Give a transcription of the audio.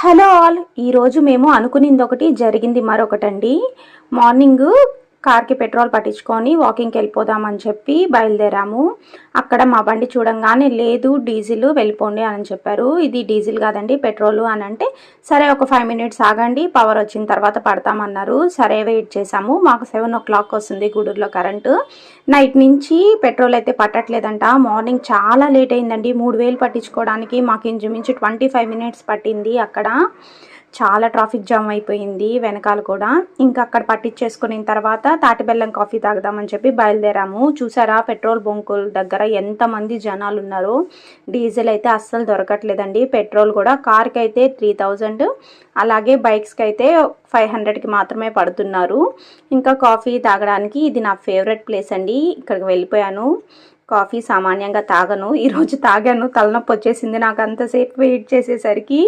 Hello all, ఈరోజు మేము అనుకునింది ఒకటి జరిగింది మరొకటండి. మార్నింగ్ కార్కి పెట్రోల్ పట్టించుకొని వాకింగ్కి వెళ్ళిపోదామని చెప్పి బయలుదేరాము. అక్కడ మా బండి చూడంగానే లేదు డీజిల్ వెళ్ళిపోండి అని చెప్పారు. ఇది డీజిల్ కాదండి పెట్రోల్ అని అంటే, సరే ఒక 5 మినిట్స్ ఆగండి పవర్ వచ్చిన తర్వాత పడతామన్నారు. సరే వెయిట్ చేసాము. మాకు 7 o'clock వస్తుంది గూడూరులో కరెంటు. నైట్ నుంచి పెట్రోల్ అయితే పట్టట్లేదంట. మార్నింగ్ చాలా లేట్ అయిందండి. 3000 పట్టించుకోవడానికి మాకు ఇంచుమించు 25 మినిట్స్ పట్టింది. అక్కడ చాలా ట్రాఫిక్ జామ్ అయిపోయింది వెనకాల కూడా. ఇంకా అక్కడ పట్టించేసుకున్న తర్వాత తాటిబెల్లం కాఫీ తాగుదామని చెప్పి బయలుదేరాము. చూసారా పెట్రోల్ బంకుల దగ్గర ఎంతమంది జనాలు ఉన్నారో. డీజిల్ అయితే అస్సలు దొరకట్లేదండి. పెట్రోల్ కూడా కార్కి అయితే 3000, అలాగే బైక్స్కి అయితే 500కి మాత్రమే పడుతున్నారు. ఇంకా కాఫీ తాగడానికి ఇది నా ఫేవరెట్ ప్లేస్ అండి. ఇక్కడికి వెళ్ళిపోయాను. కాఫీ సామాన్యంగా తాగను, ఈరోజు తాగాను. తలనొప్పి వచ్చేసింది నాకు అంతసేపు వెయిట్ చేసేసరికి.